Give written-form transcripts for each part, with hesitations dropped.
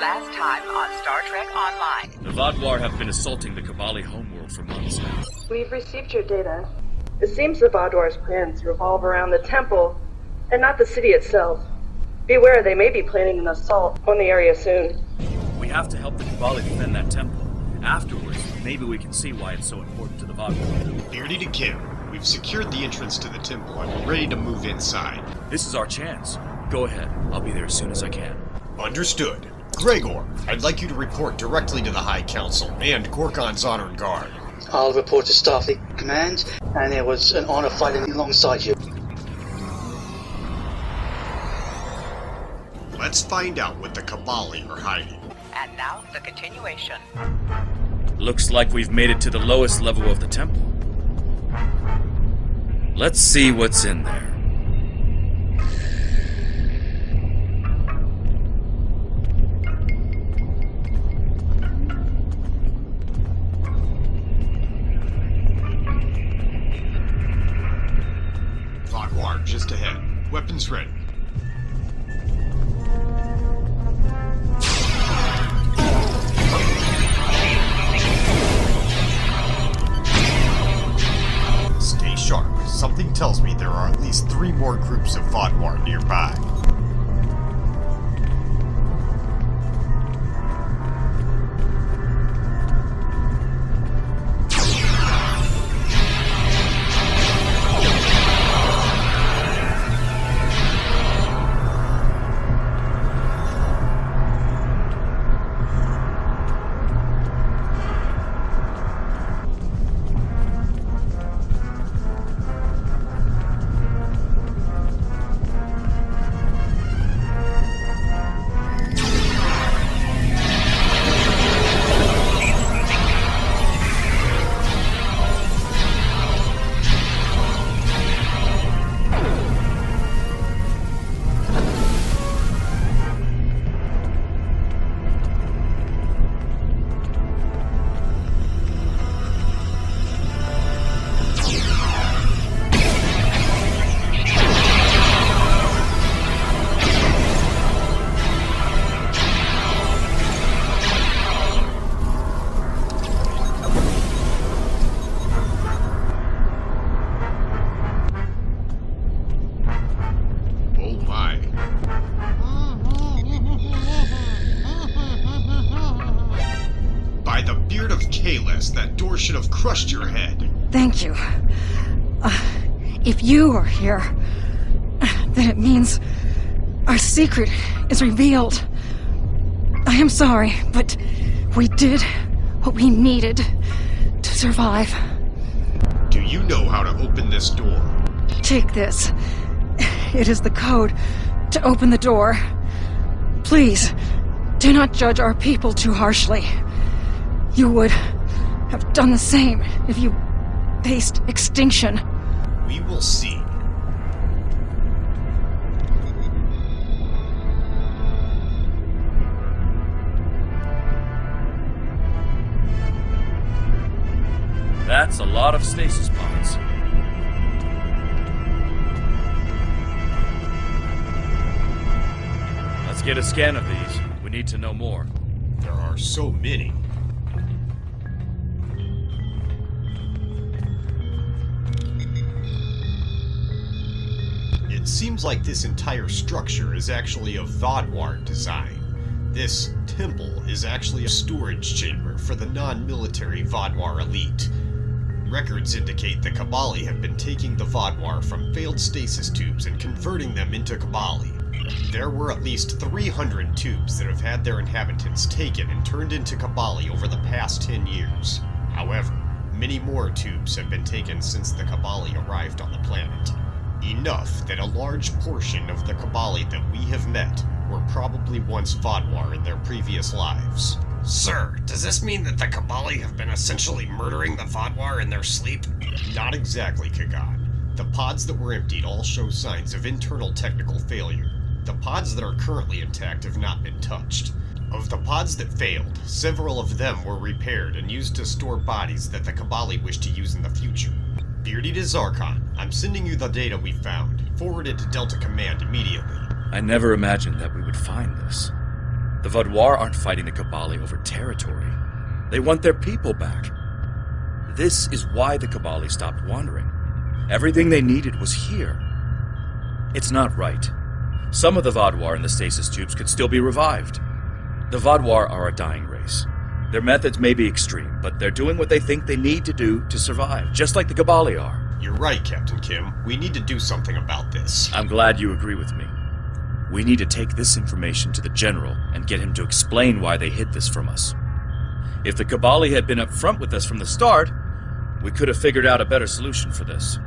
Last time on Star Trek Online. The Vaadwaur have been assaulting the Kobali homeworld for months now. We've received your data. It seems the Vaadwaur's plans revolve around the temple, and not the city itself. Beware, they may be planning an assault on the area soon. We have to help the Kobali defend that temple. Afterwards, maybe we can see why it's so important to the Vaadwaur. Beardy to Kim, we've secured the entrance to the temple and we're ready to move inside. This is our chance. Go ahead. I'll be there as soon as I can. Understood. Gregor, I'd like you to report directly to the High Council and Gorkon's honored guard. I'll report to Starfleet Command, and it was an honor fighting alongside you. Let's find out what the Kobali are hiding. And now, the continuation. Looks like we've made it to the lowest level of the temple. Let's see what's in there. Vaadwaur, just ahead. Weapons ready. Stay sharp. Something tells me there are at least 3 more groups of Vaadwaur nearby. That door should have crushed your head. Thank you. If you are here, then it means our secret is revealed. I am sorry, but we did what we needed to survive. Do you know how to open this door? Take this. It is the code to open the door. Please, do not judge our people too harshly. You would have done the same if you faced extinction. We will see. That's a lot of stasis pods. Let's get a scan of these. We need to know more. There are so many. It seems like this entire structure is actually a Vaadwaur design. This temple is actually a storage chamber for the non-military Vaadwaur elite. Records indicate the Kobali have been taking the Vaadwaur from failed stasis tubes and converting them into Kobali. There were at least 300 tubes that have had their inhabitants taken and turned into Kobali over the past 10 years. However, many more tubes have been taken since the Kobali arrived on the planet. Enough that a large portion of the Kobali that we have met were probably once Vaadwaur in their previous lives. Sir, does this mean that the Kobali have been essentially murdering the Vaadwaur in their sleep? Not exactly, Kagan. The pods that were emptied all show signs of internal technical failure. The pods that are currently intact have not been touched. Of the pods that failed, several of them were repaired and used to store bodies that the Kobali wish to use in the future. Beardy to Zarkon, I'm sending you the data we found. Forward it to Delta Command immediately. I never imagined that we would find this. The Vaadwaur aren't fighting the Kobali over territory. They want their people back. This is why the Kobali stopped wandering. Everything they needed was here. It's not right. Some of the Vaadwaur in the stasis tubes could still be revived. The Vaadwaur are a dying race. Their methods may be extreme, but they're doing what they think they need to do to survive, just like the Kobali are. You're right, Captain Kim. We need to do something about this. I'm glad you agree with me. We need to take this information to the General and get him to explain why they hid this from us. If the Kobali had been up front with us from the start, we could have figured out a better solution for this.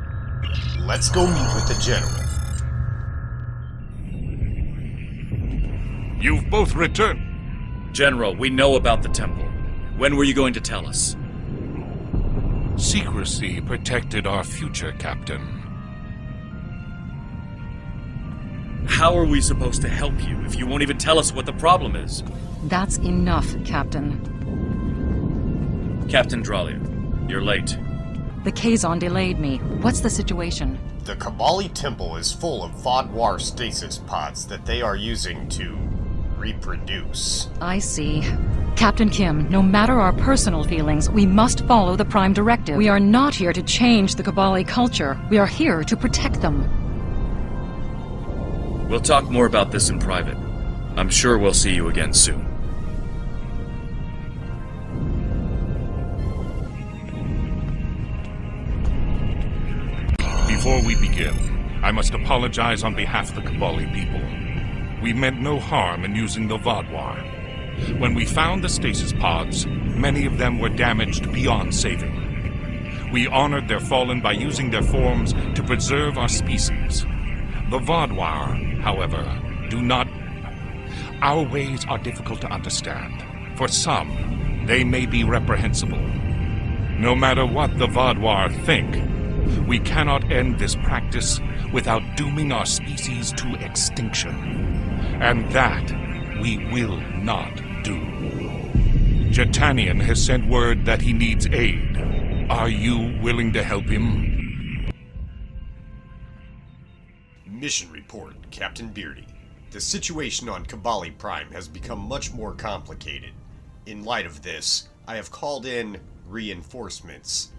Let's go meet with the General. You've both returned. General, we know about the temple. When were you going to tell us? Secrecy protected our future, Captain. How are we supposed to help you if you won't even tell us what the problem is? That's enough, Captain. Captain Dralia, you're late. The Kazon delayed me. What's the situation? The Kobali Temple is full of Vaadwaur stasis pods that they are using to reproduce. I see. Captain Kim, no matter our personal feelings, we must follow the Prime Directive. We are not here to change the Kobali culture. We are here to protect them. We'll talk more about this in private. I'm sure we'll see you again soon. Before we begin, I must apologize on behalf of the Kobali people. We meant no harm in using the Vaadwaur. When we found the stasis pods, many of them were damaged beyond saving. We honored their fallen by using their forms to preserve our species. The Vaadwaur, however, do not... Our ways are difficult to understand. For some, they may be reprehensible. No matter what the Vaadwaur think, we cannot end this practice without dooming our species to extinction. And that we will not do. Jetanian has sent word that he needs aid. Are you willing to help him? Mission report, Captain Beardy. The situation on Kobali Prime has become much more complicated. In light of this, I have called in reinforcements.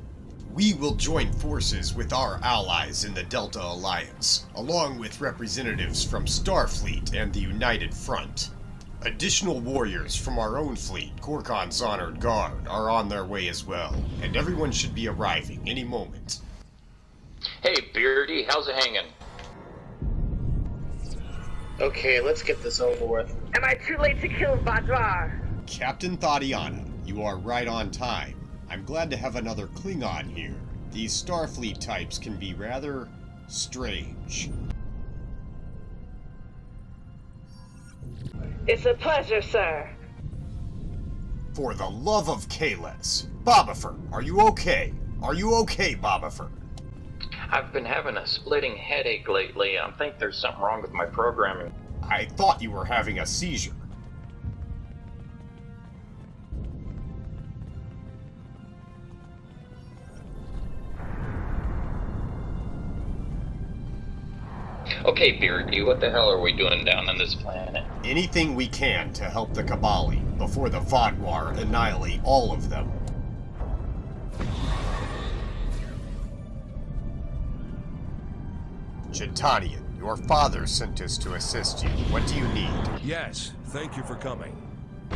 We will join forces with our allies in the Delta Alliance, along with representatives from Starfleet and the United Front. Additional warriors from our own fleet, Korkon's Honored Guard, are on their way as well, and everyone should be arriving any moment. Hey, Beardy, how's it hanging? Okay, let's get this over with. Am I too late to kill Vaadwaur? Captain Tatiana, you are right on time. I'm glad to have another Klingon here. These Starfleet types can be rather strange. It's a pleasure, sir. For the love of Kales. Bobifer, are you okay? Are you okay, Bobifer? I've been having a splitting headache lately. I think there's something wrong with my programming. I thought you were having a seizure. Okay, Beardy, what the hell are we doing down on this planet? Anything we can to help the Kobali before the Vaadwaur annihilate all of them. Chitanian, your father sent us to assist you. What do you need? Yes, thank you for coming.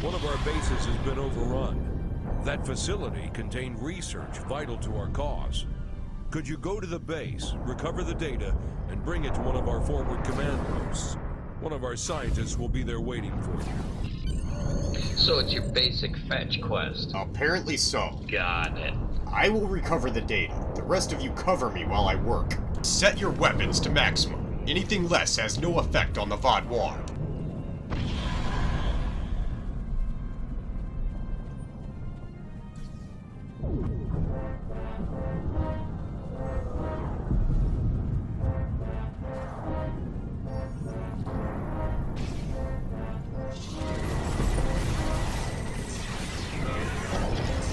One of our bases has been overrun. That facility contained research vital to our cause. Could you go to the base, recover the data, and bring it to one of our forward command posts? One of our scientists will be there waiting for you. So it's your basic fetch quest. Apparently so. Got it. I will recover the data. The rest of you cover me while I work. Set your weapons to maximum. Anything less has no effect on the Vaadwaur.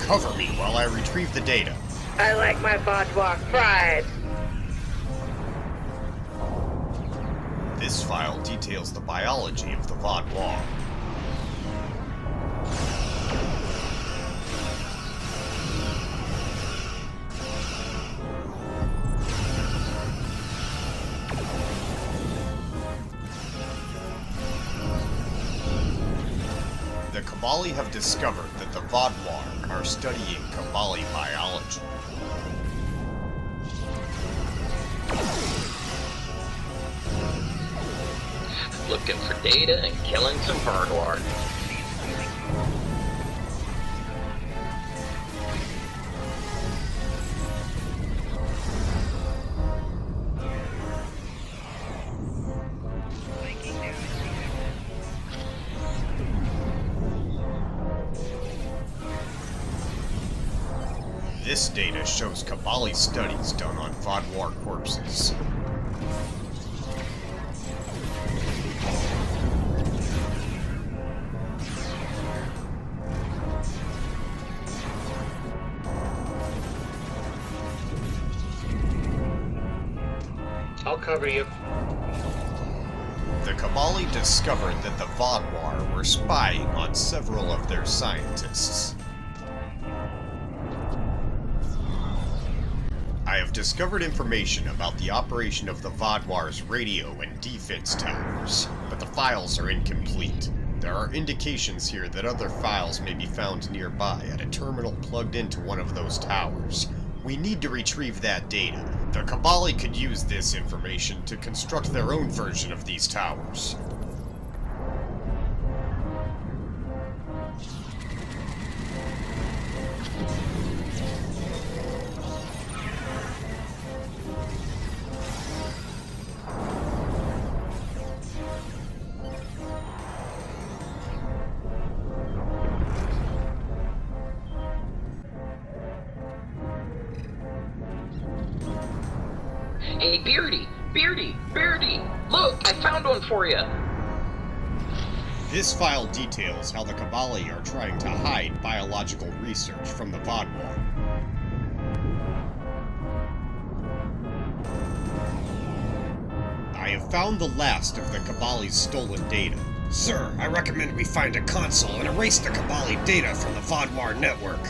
Cover me while I retrieve the data. I like my Vaadwaur fried. This file details the biology of the Vaadwaur. The Kobali have discovered that the Vodwar are studying Kobali biology. Looking for data and killing some Vodwar. This data shows Kobali studies done on Vodwar corpses. I'll cover you. The Kobali discovered that the Vodwar were spying on several of their scientists. I have discovered information about the operation of the Vodwar's radio and defense towers, but the files are incomplete. There are indications here that other files may be found nearby at a terminal plugged into one of those towers. We need to retrieve that data. The Kobali could use this information to construct their own version of these towers. Hey, Beardy! Beardy! Beardy! Look, I found one for you! This file details how the Kobali are trying to hide biological research from the Vodwar. I have found the last of the Kobali's stolen data. Sir, I recommend we find a console and erase the Kobali data from the Vodwar network.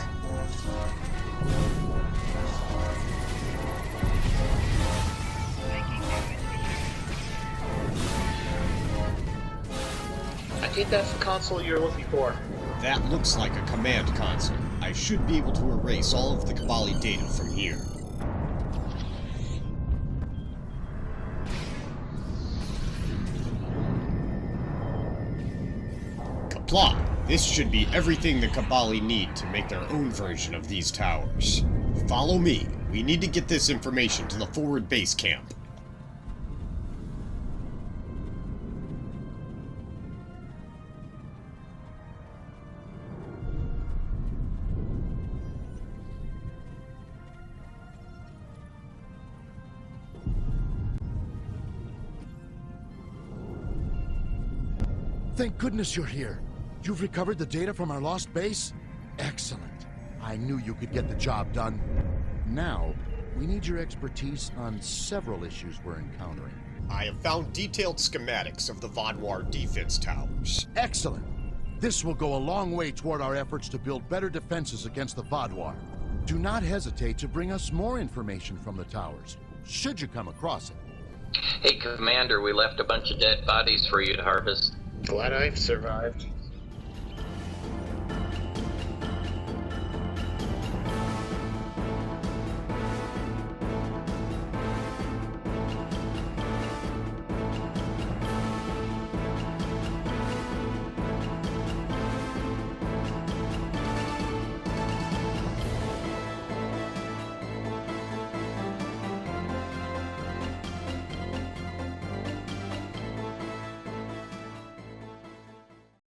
I think that's the console you're looking for. That looks like a command console. I should be able to erase all of the Kobali data from here. Kapla! This should be everything the Kobali need to make their own version of these towers. Follow me. We need to get this information to the forward base camp. Thank goodness you're here. You've recovered the data from our lost base? Excellent. I knew you could get the job done. Now, we need your expertise on several issues we're encountering. I have found detailed schematics of the Vodwar defense towers. Excellent. This will go a long way toward our efforts to build better defenses against the Vodwar. Do not hesitate to bring us more information from the towers, should you come across it. Hey, Commander, we left a bunch of dead bodies for you to harvest. Glad I've survived.